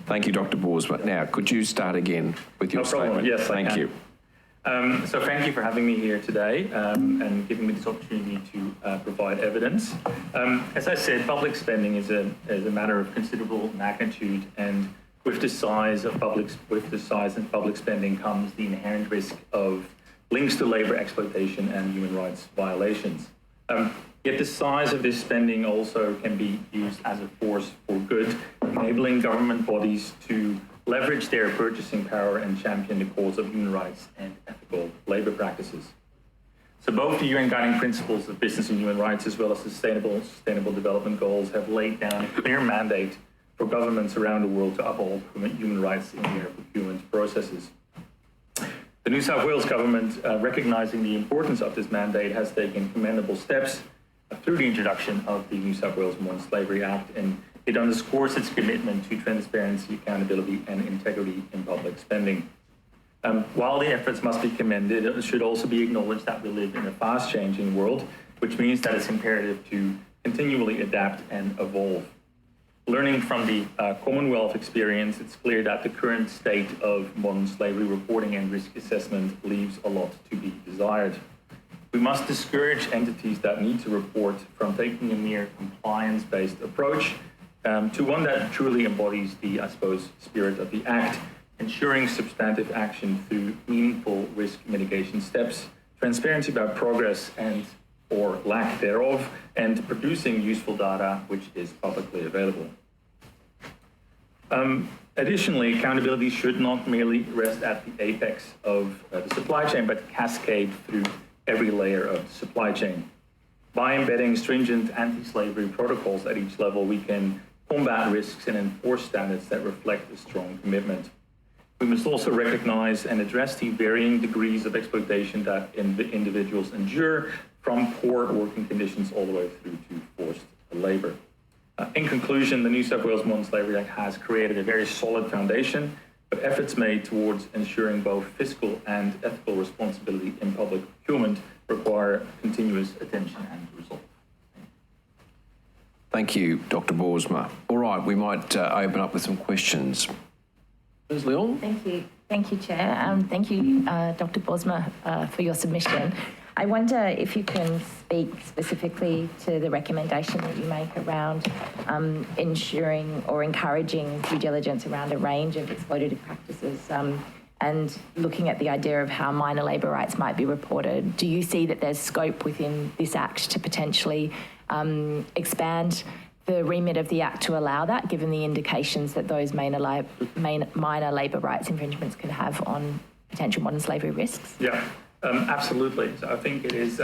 Thank you, Dr. Boersma. Now, could you start again with your statement? Yes, thank you. So thank you for having me here today and giving me this opportunity to provide evidence. As I said, public spending is a matter of considerable magnitude, and with the size and public spending comes the inherent risk of links to labor exploitation and human rights violations. Yet the size of this spending also can be used as a force for good, enabling government bodies to leverage their purchasing power and champion the cause of human rights and ethical labor practices. So both the UN Guiding Principles of Business and Human Rights as well as Sustainable Development Goals have laid down a clear mandate for governments around the world to uphold human rights in their procurement processes. The New South Wales government, recognizing the importance of this mandate, has taken commendable steps through the introduction of the New South Wales Modern Slavery Act, and it underscores its commitment to transparency, accountability, and integrity in public spending. While the efforts must be commended, it should also be acknowledged that we live in a fast-changing world, which means that it's imperative to continually adapt and evolve. Learning from the Commonwealth experience, it's clear that the current state of modern slavery reporting and risk assessment leaves a lot to be desired. We must discourage entities that need to report from taking a mere compliance-based approach to one that truly embodies the, spirit of the Act, ensuring substantive action through meaningful risk mitigation steps, transparency about progress and or lack thereof, and producing useful data which is publicly available. Additionally, accountability should not merely rest at the apex of the supply chain, but cascade through every layer of the supply chain. By embedding stringent anti-slavery protocols at each level, we can combat risks and enforce standards that reflect a strong commitment. We must also recognize and address the varying degrees of exploitation that individuals endure, from poor working conditions all the way through to forced labor. In conclusion, the New South Wales Modern Slavery Act has created a very solid foundation, but efforts made towards ensuring both fiscal and ethical responsibility in public procurement require continuous attention and resolve. Thank you, Dr. Boersma. All right, we might open up with some questions. Ms. Leon? Thank you, Chair. Thank you, Dr. Boersma, for your submission. I wonder if you can speak specifically to the recommendation that you make around ensuring or encouraging due diligence around a range of exploitative practices and looking at the idea of how minor labour rights might be reported. Do you see that there's scope within this Act to potentially expand the remit of the Act to allow that, given the indications that those minor labour rights infringements can have on potential modern slavery risks? Yeah. Absolutely. So I think it is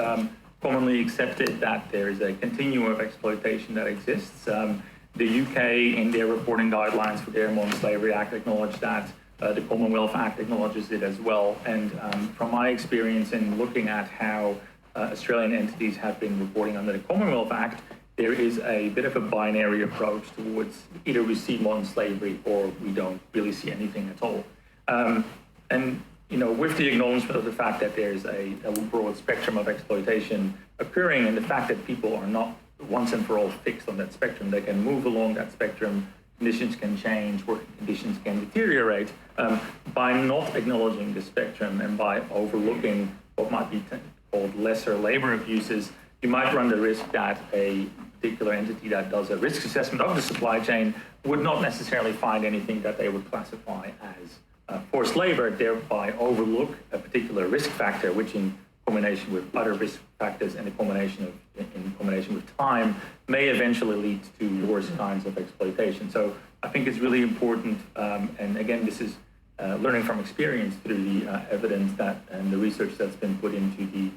commonly accepted that there is a continuum of exploitation that exists. The UK, in their reporting guidelines for their Modern Slavery Act, acknowledged that. The Commonwealth Act acknowledges it as well. And from my experience in looking at how Australian entities have been reporting under the Commonwealth Act, there is a bit of a binary approach towards either we see modern slavery or we don't really see anything at all. And with the acknowledgement of the fact that there's a broad spectrum of exploitation occurring, and the fact that people are not once and for all fixed on that spectrum, they can move along that spectrum, conditions can change, working conditions can deteriorate. By not acknowledging the spectrum and by overlooking what might be called lesser labor abuses, you might run the risk that a particular entity that does a risk assessment of the supply chain would not necessarily find anything that they would classify as forced labor, thereby overlook a particular risk factor, which in combination with other risk factors and in combination with time may eventually lead to worse kinds of exploitation. So I think it's really important, and again, this is learning from experience through the evidence that and the research that's been put into the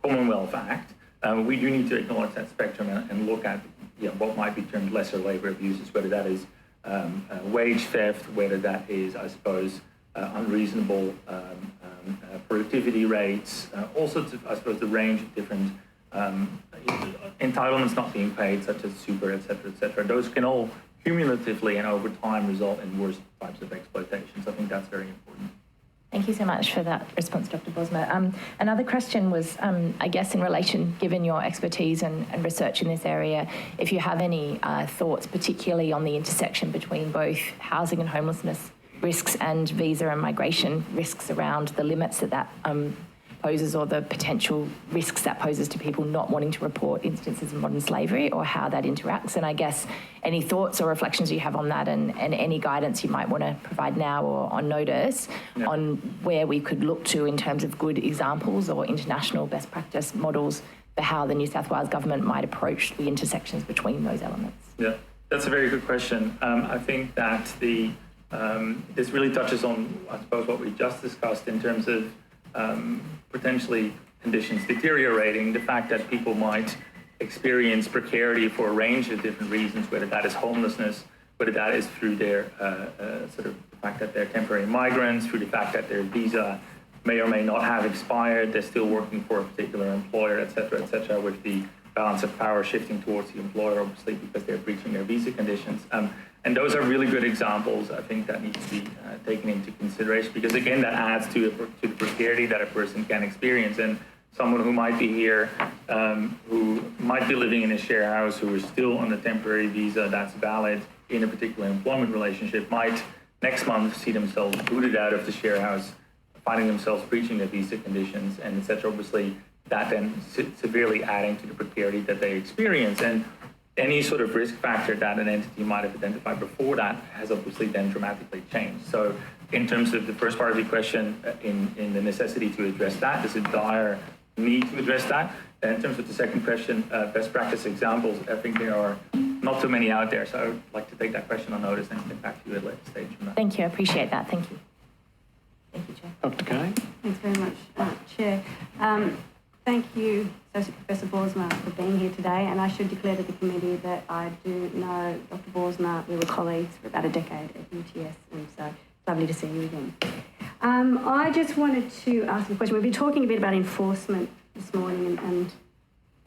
Commonwealth Act. We do need to acknowledge that spectrum and look at what might be termed lesser labor abuses, whether that is wage theft, whether that is, unreasonable productivity rates, all sorts of, the range of different entitlements not being paid, such as super, et cetera. Those can all cumulatively and over time result in worse types of exploitation. So I think that's very important. Thank you so much for that response, Dr. Boersma. Another question was, I guess, in relation, given your expertise and research in this area, if you have any thoughts, particularly on the intersection between both housing and homelessness risks and visa and migration risks around the limits that poses, or the potential risks that poses to people not wanting to report instances of modern slavery, or how that interacts. And I guess any thoughts or reflections you have on that, and any guidance you might want to provide now or on notice on where we could look to in terms of good examples or international best practice models for how the New South Wales government might approach the intersections between those elements. Yeah, that's a very good question. I think that this really touches on, I suppose, what we just discussed in terms of potentially conditions deteriorating, the fact that people might experience precarity for a range of different reasons, whether that is homelessness, whether that is through their sort of the fact that they're temporary migrants, through the fact that their visa may or may not have expired, they're still working for a particular employer, et cetera, with the balance of power shifting towards the employer, obviously, because they're breaching their visa conditions. And those are really good examples, I think, that need to be taken into consideration, because again, that adds to the precarity that a person can experience. And someone who might be here, who might be living in a share house, who is still on a temporary visa that's valid in a particular employment relationship, might next month see themselves booted out of the share house, finding themselves breaching their visa conditions, and et cetera. Obviously, that then severely adding to the precarity that they experience. And any sort of risk factor that an entity might have identified before that has obviously then dramatically changed. So in terms of the first part of your question, in the necessity to address that, there's a dire need to address that. And in terms of the second question, best practice examples, I think there are not too many out there. So I would like to take that question on notice and get back to you at a later stage from that. Thank you, I appreciate that. Thank you. Thank you, Chair. Dr. Kay? Thanks very much, Chair. Thank you, Associate Professor Boersma, for being here today. And I should declare to the committee that I do know Dr. Boersma. We were colleagues for about a decade at UTS, and so it's lovely to see you again. I just wanted to ask a question. We've been talking a bit about enforcement this morning and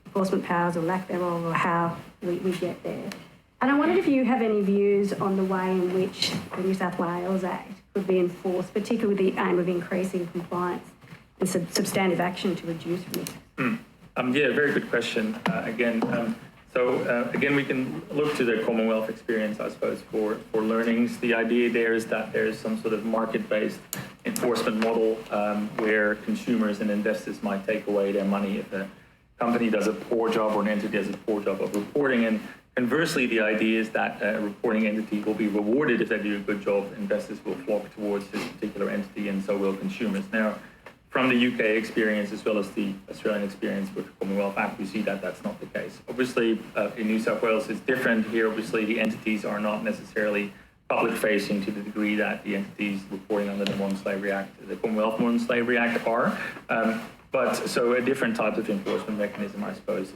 enforcement powers or lack thereof, or how we get there. And I wondered if you have any views on the way in which the New South Wales Act could be enforced, particularly with the aim of increasing compliance and substantive action to reduce risk. Yeah, very good question. Again, we can look to the Commonwealth experience, I suppose, for learnings. The idea there is that there's some sort of market-based enforcement model where consumers and investors might take away their money if a company does a poor job or an entity does a poor job of reporting. And conversely, the idea is that a reporting entity will be rewarded if they do a good job. Investors will flock towards this particular entity, and so will consumers. Now, from the UK experience as well as the Australian experience with the Commonwealth Act, we see that that's not the case. Obviously, in New South Wales, it's different. Here, obviously, the entities are not necessarily public-facing to the degree that the entities reporting under the Modern Slavery Act, the Commonwealth Modern Slavery Act, are. But so a different type of enforcement mechanism, I suppose,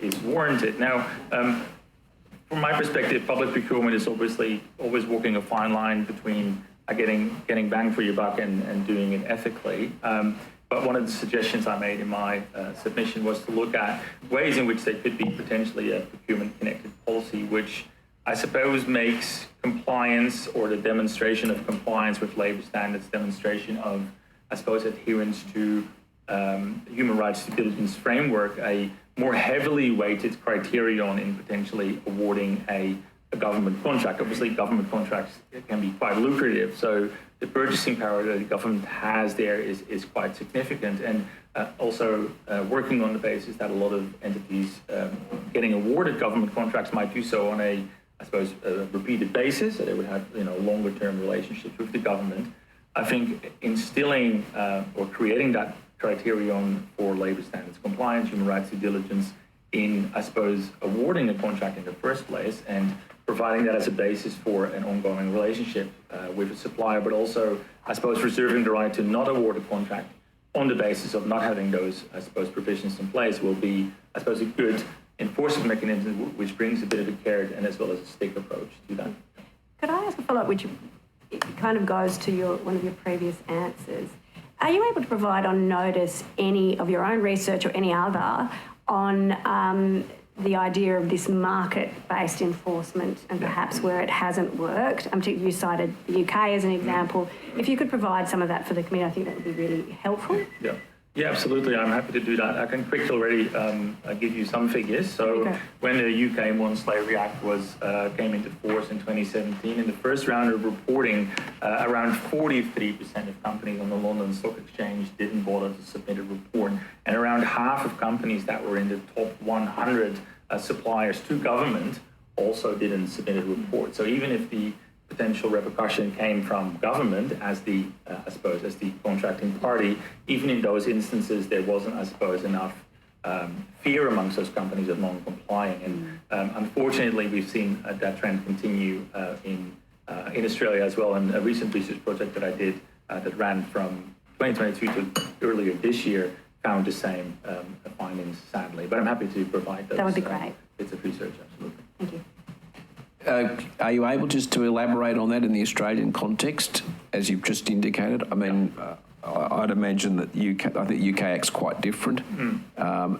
is warranted. Now, from my perspective, public procurement is obviously always walking a fine line between getting bang for your buck and doing it ethically. But one of the suggestions I made in my submission was to look at ways in which there could be potentially a procurement-connected policy, which I suppose makes compliance, or the demonstration of compliance with labour standards, demonstration of, I suppose, adherence to human rights due diligence framework, a more heavily weighted criterion in potentially awarding a government contract. Obviously, government contracts can be quite lucrative, so the purchasing power that the government has there is quite significant, and also working on the basis that a lot of entities getting awarded government contracts might do so on a, I suppose, a repeated basis, so they would have longer-term relationships with the government. I think instilling or creating that criterion for labour standards compliance, human rights due diligence in, I suppose, awarding a contract in the first place, and providing that as a basis for an ongoing relationship with a supplier, but also, I suppose, reserving the right to not award a contract on the basis of not having those, I suppose, provisions in place will be, I suppose, a good enforcement mechanism which brings a bit of a carrot and as well as a stick approach to that. Could I ask a follow-up, which it kind of goes to one of your previous answers? Are you able to provide on notice any of your own research or any other on the idea of this market-based enforcement and perhaps where it hasn't worked. You cited the UK as an example. If you could provide some of that for the committee, I think that would be really helpful. Yeah, absolutely. I'm happy to do that. I can quickly already give you some figures. So when the UK Modern Slavery Act came into force in 2017, in the first round of reporting, around 43% of companies on the London Stock Exchange didn't bother to submit a report. And around half of companies that were in the top 100 suppliers to government also didn't submit a report. So even if the potential repercussion came from government as the, as the contracting party, even in those instances, there wasn't, enough fear amongst those companies of non-complying. And unfortunately, we've seen that trend continue in Australia as well. And a recent research project that I did that ran from 2022 to earlier this year found the same findings, sadly. But I'm happy to provide those. That would be great. Bits of research, absolutely. Thank you. Are you able just to elaborate on that in the Australian context, as you've just indicated? I mean, I'd imagine that I think UK Act's quite different. Well,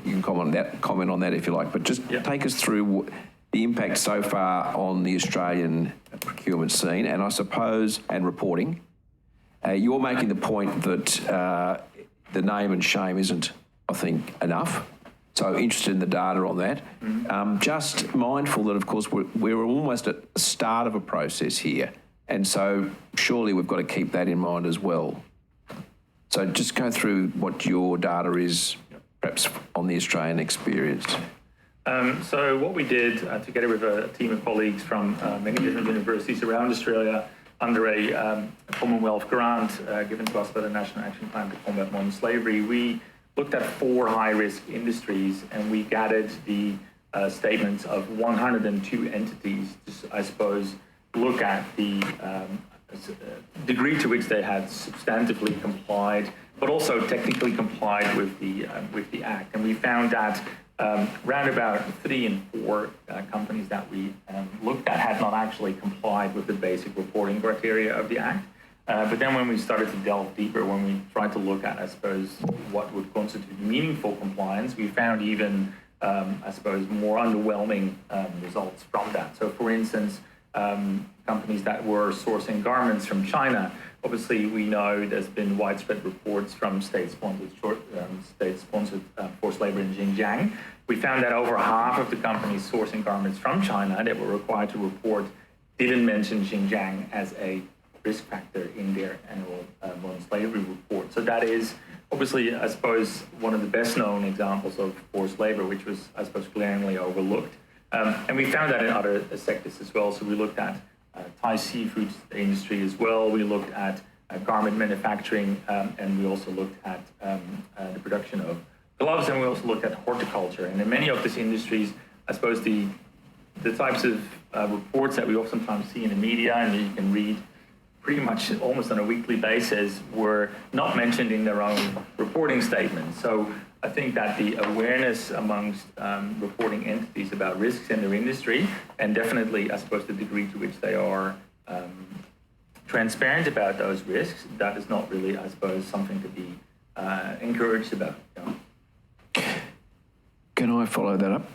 you can comment on that if you like, but just take us through the impact so far on the Australian procurement scene, and I suppose, and reporting. You're making the point that the name and shame isn't, I think, enough. So interested in the data on that. Just mindful that, of course, we're almost at the start of a process here. And so surely we've got to keep that in mind as well. So just go through what your data is, perhaps on the Australian experience. So what we did together with a team of colleagues from many different universities around Australia under a Commonwealth grant given to us by the National Action Plan to Combat Modern Slavery, we looked at 4 high-risk industries, and we gathered the statements of 102 entities to, look at the degree to which they had substantively complied, but also technically complied with the Act. And we found that round about 3 in 4 companies that we looked at had not actually complied with the basic reporting criteria of the Act. But then when we started to delve deeper, when we tried to look at, what would constitute meaningful compliance, we found even, more underwhelming results from that. So for instance, companies that were sourcing garments from China, obviously we know there's been widespread reports from state-sponsored forced labor in Xinjiang. We found that over half of the companies sourcing garments from China that were required to report didn't mention Xinjiang as a risk factor in their annual modern slavery report. So that is obviously, one of the best known examples of forced labor, which was, glaringly overlooked. And we found that in other sectors as well. So we looked at Thai seafood industry as well. We looked at garment manufacturing, and we also looked at the production of gloves, and we also looked at horticulture. And in many of these industries, the types of reports that we oftentimes see in the media and you can read pretty much almost on a weekly basis were not mentioned in their own reporting statements. So I think that the awareness amongst reporting entities about risks in their industry, and definitely, the degree to which they are transparent about those risks, that is not really, something to be encouraged about. Can I follow that up?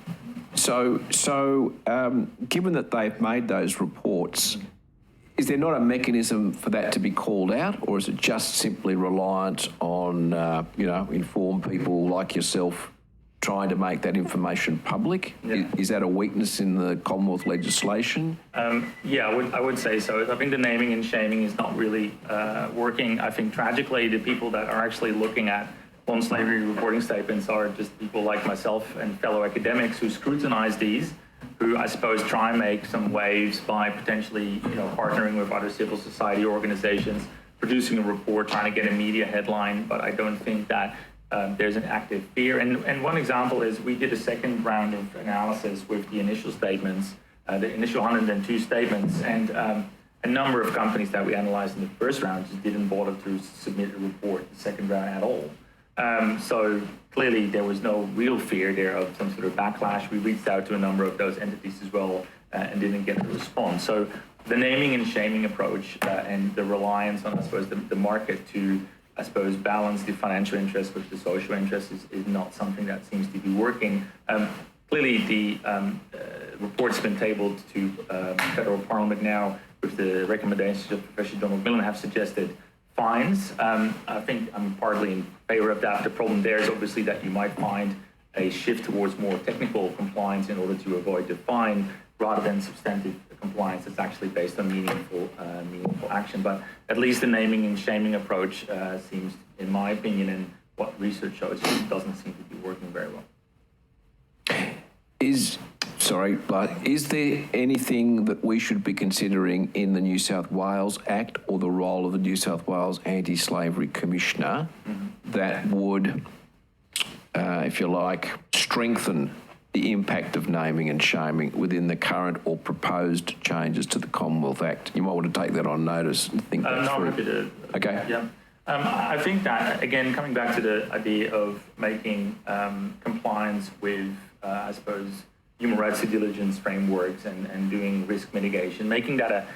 So, given that they've made those reports, is there not a mechanism for that to be called out, or is it just simply reliant on, informed people like yourself trying to make that information public? Yeah. Is that a weakness in the Commonwealth legislation? I would say so. I think the naming and shaming is not really working. I think tragically the people that are actually looking at modern slavery reporting statements are just people like myself and fellow academics who scrutinize these, who try and make some waves by potentially, partnering with other civil society organizations, producing a report, trying to get a media headline. But I don't think that there's an active fear. And one example is we did a second round of analysis with the initial statements, the initial 102 statements, and a number of companies that we analyzed in the first round just didn't bother to submit a report the second round at all. So clearly there was no real fear there of some sort of backlash. We reached out to a number of those entities as well and didn't get a response. So the naming and shaming approach and the reliance on, the market to I suppose, balance the financial interest with the social interest is not something that seems to be working. Clearly, the report's been tabled to federal parliament now with the recommendations of Professor Donald Millen have suggested fines. I think I'm partly in favor of that. The problem there is obviously that you might find a shift towards more technical compliance in order to avoid the fine rather than substantive compliance that's actually based on meaningful action. But at least the naming and shaming approach seems, in my opinion, and what research shows, it doesn't seem to be working very well. Is there anything that we should be considering in the New South Wales Act or the role of the New South Wales Anti-Slavery Commissioner that would, if you like, strengthen the impact of naming and shaming within the current or proposed changes to the Commonwealth Act? You might want to take that on notice and think that through. I'm happy to. Okay. Yeah. I think that, again, coming back to the idea of making compliance with, I suppose, human rights due diligence frameworks and doing risk mitigation, making that a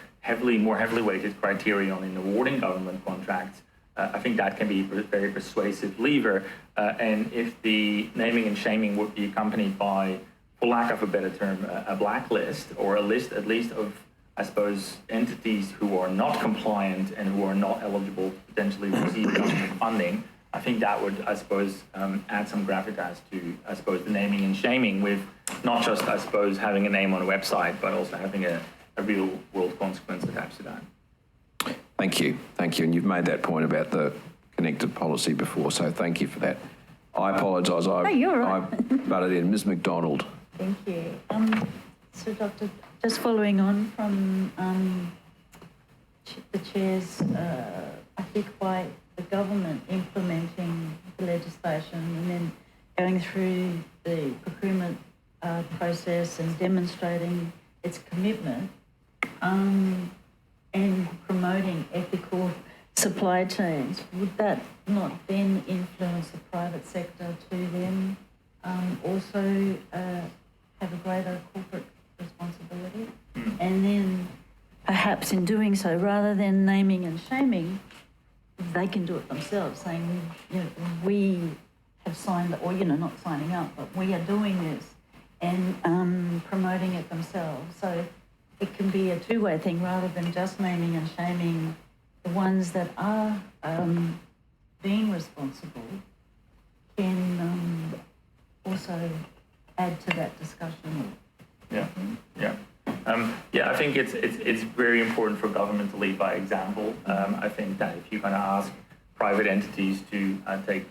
more heavily weighted criterion in awarding government contracts, I think that can be a very persuasive lever. And if the naming and shaming would be accompanied by, for lack of a better term, a blacklist or a list at least of, I suppose, entities who are not compliant and who are not eligible to potentially receive government funding, I think that would, I suppose, add some gravitas to, I suppose, the naming and shaming with not just, I suppose, having a name on a website, but also having a real world consequence attached to that. Thank you. And you've made that point about the connected policy before, so thank you for that. I apologise. You're right. I butted in. Ms McDonald. Thank you. So, Doctor, just following on from the Chair's, I think by the government implementing the legislation and then going through the procurement process and demonstrating its commitment and promoting ethical supply chains, would that not then influence the private sector to then also have a greater corporate responsibility? And then perhaps in doing so, rather than naming and shaming, they can do it themselves, saying, we have signed, or, not signing up, but we are doing this, and promoting it themselves. So it can be a two-way thing rather than just naming and shaming the ones that are being responsible, can also add to that discussion. I think it's very important for government to lead by example. I think that if you're going to ask private entities to take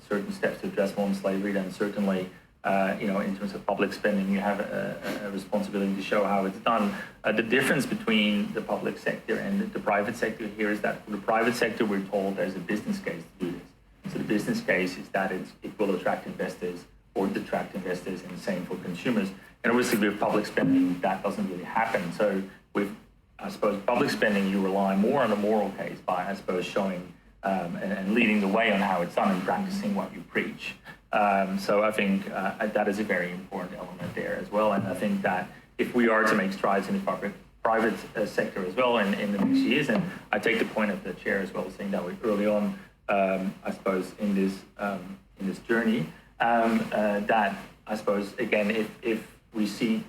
certain steps to address modern slavery, then certainly, in terms of public spending, you have a responsibility to show how it's done. The difference between the public sector and the private sector here is that for the private sector, we're told there's a business case to do this. So the business case is that it will attract investors or detract investors, and the same for consumers. And obviously with public spending, that doesn't really happen. So with, I suppose, public spending, you rely more on a moral case by, I suppose, showing and leading the way on how it's done and practicing what you preach. So I think that is a very important element there as well. And I think that if we are to make strides in the private sector as well in the next years, and I take the point of the chair as well, saying that we're early on, I suppose, in this journey, that I suppose, again, if we see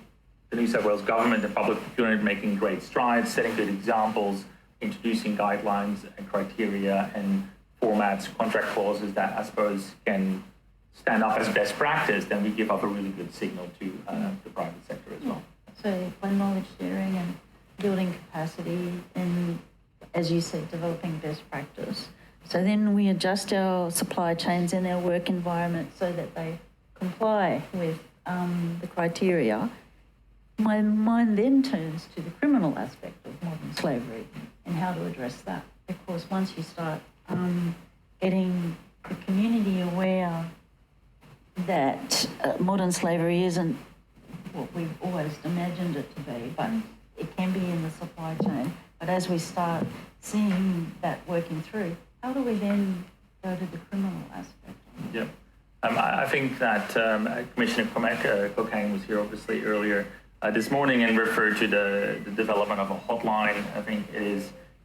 the New South Wales government and public procurement making great strides, setting good examples, introducing guidelines and criteria and formats, contract clauses that I suppose can stand up as best practice, then we give up a really good signal to the private sector as well. So by knowledge sharing and building capacity and, as you said, developing best practice. So then we adjust our supply chains and our work environment so that they comply with the criteria. My mind then turns to the criminal aspect of modern slavery and how to address that. Because once you start getting the community aware that modern slavery isn't what we've always imagined it to be, but it can be in the supply chain. But as we start seeing that working through, how do we then go to the criminal aspect? Yeah. I think that Commissioner Cocaine was here obviously earlier this morning and referred to the development of a hotline. I think it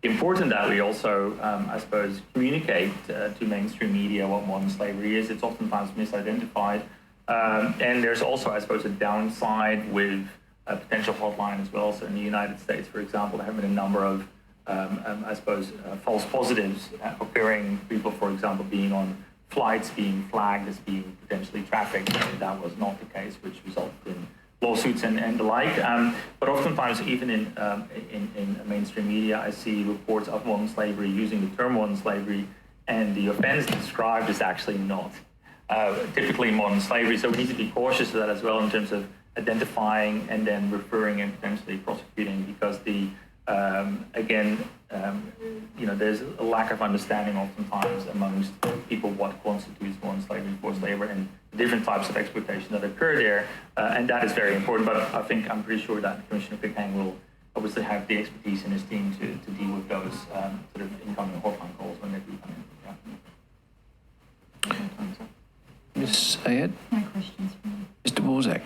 important that we also, I suppose, communicate to mainstream media what modern slavery is. It's oftentimes misidentified. And there's also, I suppose, a downside with a potential hotline as well. So in the United States, for example, there have been a number of, I suppose, false positives occurring. People, for example, being on flights being flagged as being potentially trafficked. And that was not the case, which resulted in lawsuits and the like. But oftentimes, even in mainstream media, I see reports of modern slavery using the term modern slavery, and the offense described is actually not typically modern slavery. So we need to be cautious of that as well in terms of identifying and then referring and potentially prosecuting, because the there's a lack of understanding oftentimes amongst people what constitutes modern slavery, forced labor, and the different types of exploitation that occur there, and that is very important. But I'm pretty sure that Commissioner Pickang will obviously have the expertise in his team to deal with those sort of incoming hotline calls when they do come in. Yeah. Ms. Ayad? No questions from me. Mr. Borzak?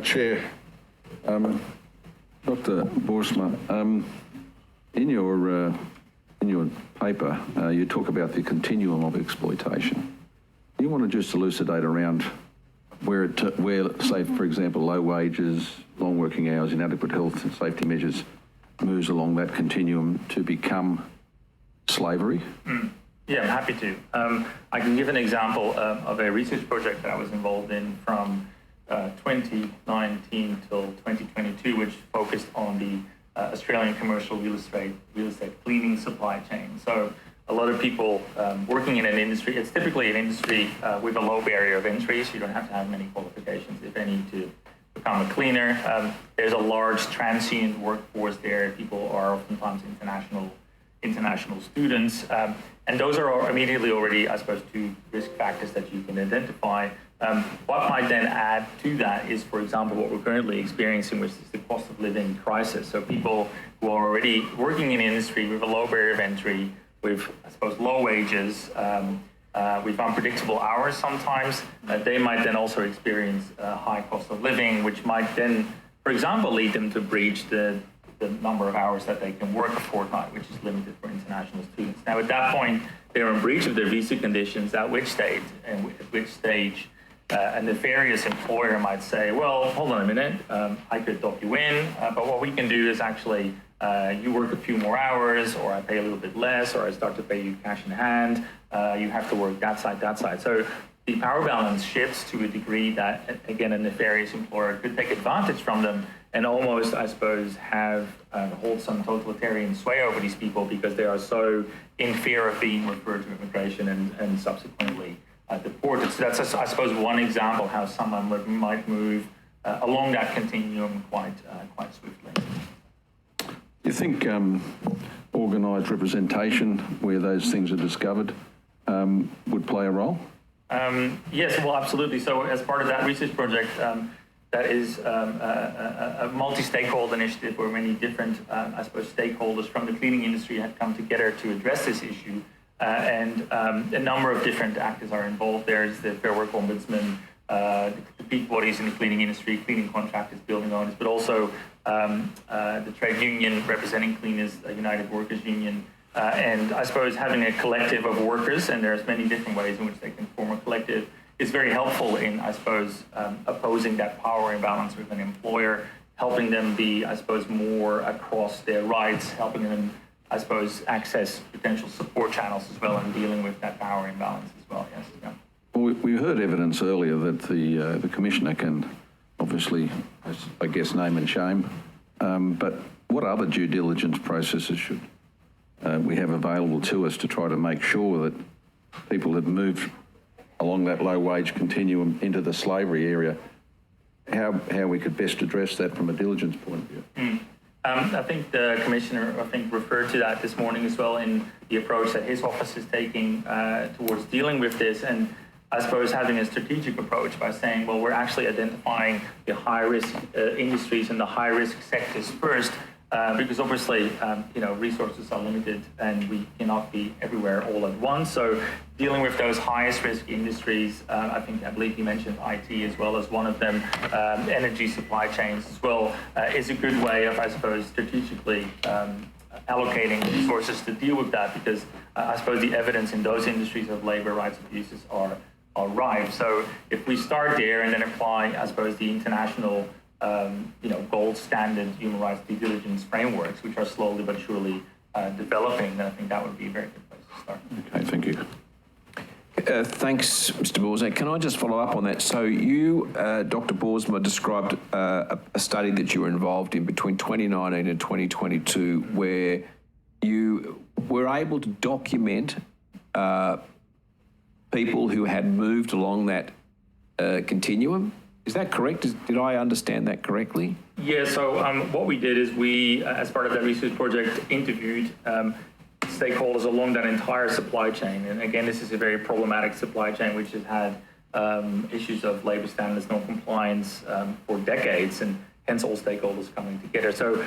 Chair, Dr. Boersma, in your paper, you talk about the continuum of exploitation. You want to just elucidate around where, say, for example, low wages, long working hours, inadequate health and safety measures moves along that continuum to become slavery? Yeah, I'm happy to. I can give an example of a research project that I was involved in from 2019 till 2022, which focused on the Australian commercial real estate cleaning supply chain. So a lot of people working in an industry, it's typically an industry with a low barrier of entry, so you don't have to have many qualifications, if any, to become a cleaner. There's a large transient workforce there. People are oftentimes international students. And those are immediately already, I suppose, two risk factors that you can identify. What might then add to that is, for example, what we're currently experiencing, which is the cost of living crisis. So people who are already working in industry with a low barrier of entry, with, I suppose, low wages, with unpredictable hours sometimes, they might then also experience a high cost of living, which might then, for example, lead them to breach the number of hours that they can work a fortnight, which is limited for international students. Now, at that point, they're in breach of their visa conditions, at which stage a nefarious employer might say, well, hold on a minute, I could dock you in, but what we can do is actually you work a few more hours, or I pay a little bit less, or I start to pay you cash in hand, you have to work that side. So the power balance shifts to a degree that, again, a nefarious employer could take advantage from them and almost, I suppose, hold some totalitarian sway over these people because they are so in fear of being referred to immigration and subsequently deported. So that's, I suppose, one example how someone might move along that continuum quite swiftly. Do you think organised representation, where those things are discovered, would play a role? Yes, well, absolutely. So as part of that research project, that is a multi-stakeholder initiative where many different, I suppose, stakeholders from the cleaning industry had come together to address this issue. And a number of different actors are involved. There's the Fair Work Ombudsman, the peak bodies in the cleaning industry, cleaning contractors, building owners, but also the trade union representing cleaners, United Workers Union, and I suppose having a collective of workers, and there's many different ways in which they can form a collective, is very helpful in, I suppose, opposing that power imbalance with an employer, helping them be, I suppose, more across their rights, helping them, I suppose, access potential support channels as well, and dealing with that power imbalance as well. Yes. Yeah. Well, we heard evidence earlier that the Commissioner can obviously, I guess, name and shame, but what other due diligence processes should we have available to us to try to make sure that people that move along that low wage continuum into the slavery area, how we could best address that from a diligence point of view? I think the Commissioner, referred to that this morning as well in the approach that his office is taking towards dealing with this, and I suppose having a strategic approach by saying, well, we're actually identifying the high-risk industries and the high-risk sectors first, because obviously, resources are limited and we cannot be everywhere all at once. So dealing with those highest risk industries, I believe you mentioned IT as well as one of them, energy supply chains as well, is a good way of, I suppose, strategically allocating resources to deal with that, because I suppose the evidence in those industries of labor rights abuses are rife. So if we start there and then apply, I suppose, the international gold standard human rights due diligence frameworks, which are slowly but surely developing, then I think that would be a very good place to start. Okay, thank you. Thanks, Mr. Boersma. Can I just follow up on that? So you, Dr. Boersma, described a study that you were involved in between 2019 and 2022 where you were able to document people who had moved along that continuum. Is that correct? Did I understand that correctly? Yeah, so what we did is we, as part of that research project, interviewed stakeholders along that entire supply chain. And again, this is a very problematic supply chain, which has had issues of labor standards, non-compliance for decades, and hence all stakeholders coming together. So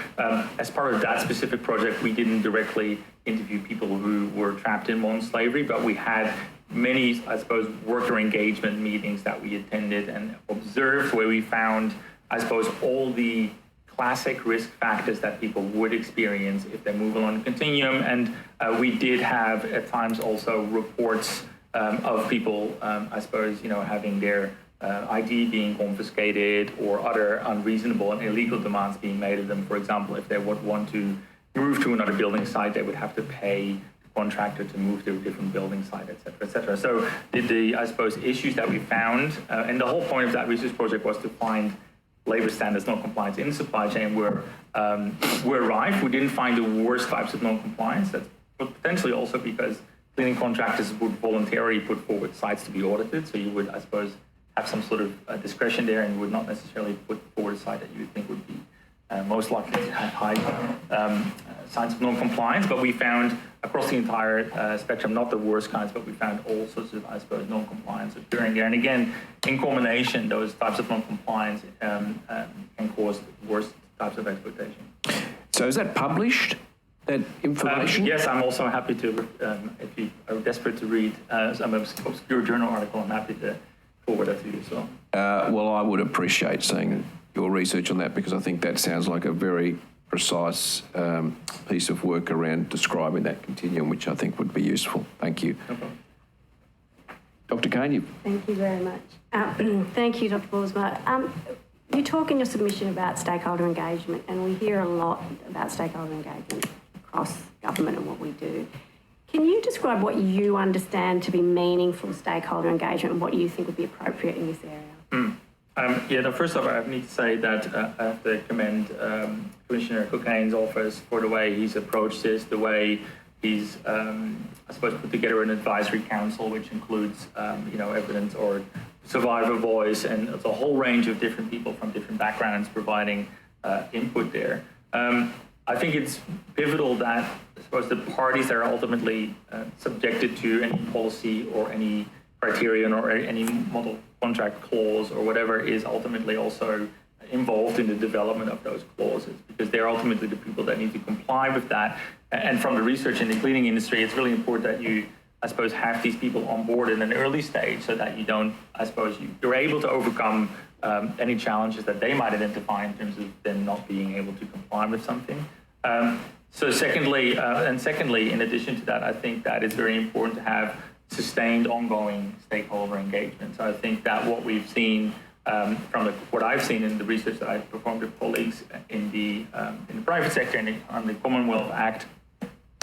as part of that specific project, we didn't directly interview people who were trapped in modern slavery, but we had many, I suppose, worker engagement meetings that we attended and observed, where we found, I suppose, all the classic risk factors that people would experience if they move along the continuum. And we did have at times also reports of people, I suppose, having their ID being confiscated or other unreasonable and illegal demands being made of them. For example, if they would want to move to another building site, they would have to pay contractor to move to a different building site, et cetera, et cetera. So the I suppose, issues that we found, and the whole point of that research project was to find labor standards non-compliance in the supply chain were rife. We didn't find the worst types of non-compliance. That's potentially also because cleaning contractors would voluntarily put forward sites to be audited. So you would, I suppose, have some sort of discretion there, and would not necessarily put forward a site that you would think would be most likely to have high signs of non-compliance. But we found across the entire spectrum, not the worst kinds, but we found all sorts of, I suppose, non-compliance occurring there. And again, in combination, those types of non-compliance can cause worse types of exploitation. So is that published, that information? Yes, I'm also happy to, if you are desperate to read some obscure journal article, I'm happy to forward that to you as well. Well, I would appreciate seeing your research on that, because I think that sounds like a very precise piece of work around describing that continuum, which I think would be useful. Thank you. No problem. Dr. Kane, Thank you very much. Thank you, Dr. Boersma. You talk in your submission about stakeholder engagement, and we hear a lot about stakeholder engagement across government and what we do. Can you describe what you understand to be meaningful stakeholder engagement and what you think would be appropriate in this area? First off, I need to say that I have to commend Commissioner Cocaine's office for the way he's approached this, the way he's, I suppose, put together an advisory council, which includes, evidence or survivor voice, and it's a whole range of different people from different backgrounds providing input there. I think it's pivotal that, I suppose, the parties that are ultimately subjected to any policy or any criterion or any model contract clause or whatever is ultimately also involved in the development of those clauses, because they're ultimately the people that need to comply with that. And from the research in the cleaning industry, it's really important that you, I suppose, have these people on board in an early stage so that you don't, I suppose, you're able to overcome any challenges that they might identify in terms of them not being able to comply with something. Secondly, in addition to that, I think that it's very important to have sustained ongoing stakeholder engagement. So I think that what we've seen what I've seen in the research that I've performed with colleagues in the private sector and on the Commonwealth Act,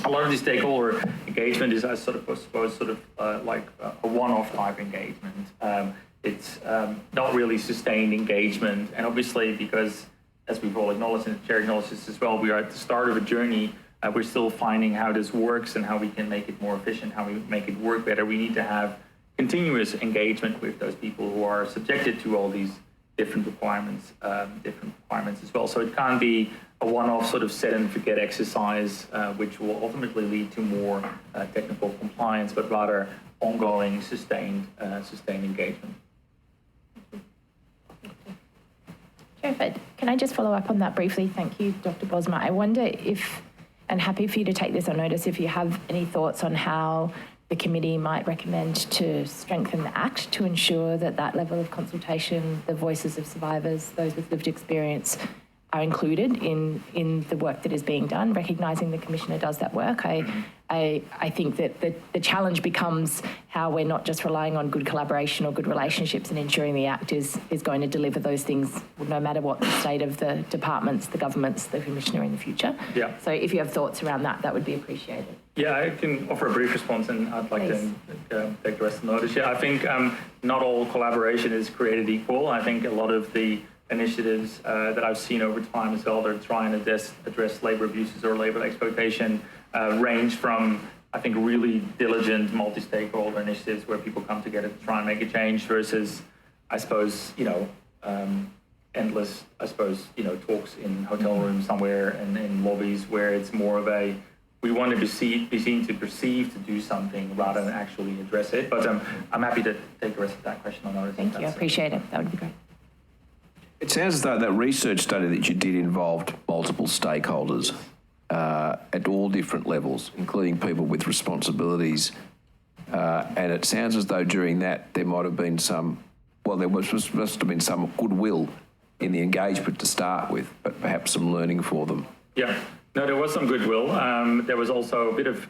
a lot of the stakeholder engagement is, I suppose, like a one-off type engagement. It's not really sustained engagement, and obviously because, as we've all acknowledged and the chair acknowledged this as well, we are at the start of a journey. We're still finding how this works and how we can make it more efficient, how we make it work better. We need to have continuous engagement with those people who are subjected to all these different requirements as well. So it can't be a one-off sort of set and forget exercise, which will ultimately lead to more technical compliance, but rather ongoing, sustained engagement. Perfect. Can I just follow up on that briefly? Thank you, Dr. Boersma. I wonder if, and happy for you to take this on notice, if you have any thoughts on how the committee might recommend to strengthen the Act to ensure that that level of consultation, the voices of survivors, those with lived experience, are included in the work that is being done, recognising the Commissioner does that work. I think that the challenge becomes how we're not just relying on good collaboration or good relationships and ensuring the Act is going to deliver those things no matter what the state of the departments, the governments, the Commissioner in the future. Yeah. So if you have thoughts around that, that would be appreciated. Yeah, I can offer a brief response, and I'd like to take the rest of the notice. Yeah, I think not all collaboration is created equal. I think a lot of the initiatives that I've seen over time as well, they're trying to address labour abuses or labour exploitation, range from, I think, really diligent multi-stakeholder initiatives where people come together to try and make a change versus, I suppose, endless, talks in hotel rooms somewhere and in lobbies where it's more of a, we want to be seen to perceive to do something rather than actually address it. But I'm happy to take the rest of that question on notice. Thank you, I appreciate it. That would be great. It sounds as though that research study that you did involved multiple stakeholders at all different levels, including people with responsibilities. And it sounds as though during that there might have been must have been some goodwill in the engagement to start with, but perhaps some learning for them. Yeah. No, there was some goodwill. There was also a bit of,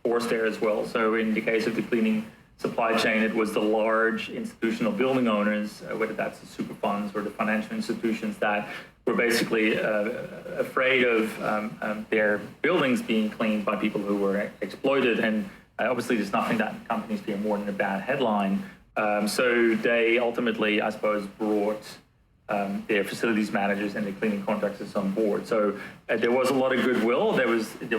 force there as well. So in the case of the cleaning supply chain, it was the large institutional building owners, whether that's the super funds or the financial institutions, that were basically afraid of their buildings being cleaned by people who were exploited. And obviously there's nothing that companies fear more than a bad headline. So they ultimately, brought their facilities managers and the cleaning contractors on board. So there was a lot of goodwill. There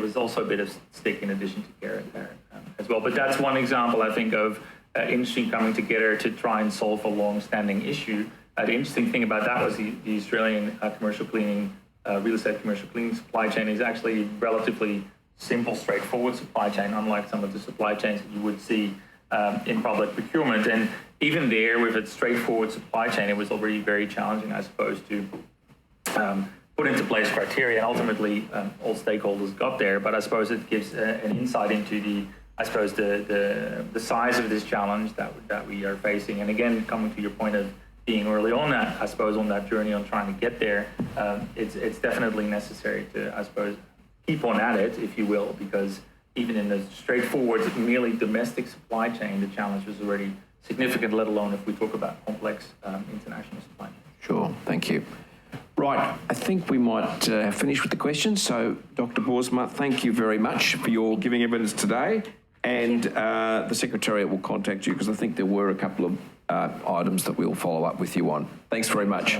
was also a bit of stick in addition to carrot there as well. But that's one example, I think, of industry coming together to try and solve a long-standing issue. The interesting thing about that was the Australian commercial cleaning, real estate commercial cleaning supply chain is actually relatively simple, straightforward supply chain, unlike some of the supply chains that you would see in public procurement. And even there, with its straightforward supply chain, it was already very challenging, to put into place criteria. And ultimately, all stakeholders got there. But I suppose it gives an insight into the size of this challenge that we are facing. And again, coming to your point of being early on that, on that journey on trying to get there, it's definitely necessary to, keep on at it, if you will, because even in the straightforward, merely domestic supply chain, the challenge was already significant, let alone if we talk about complex international supply chain. Sure, thank you. Right, I think we might have finished with the questions. So, Dr. Boersma, thank you very much for your giving evidence today. And the Secretariat will contact you because I think there were a couple of items that we'll follow up with you on. Thanks very much.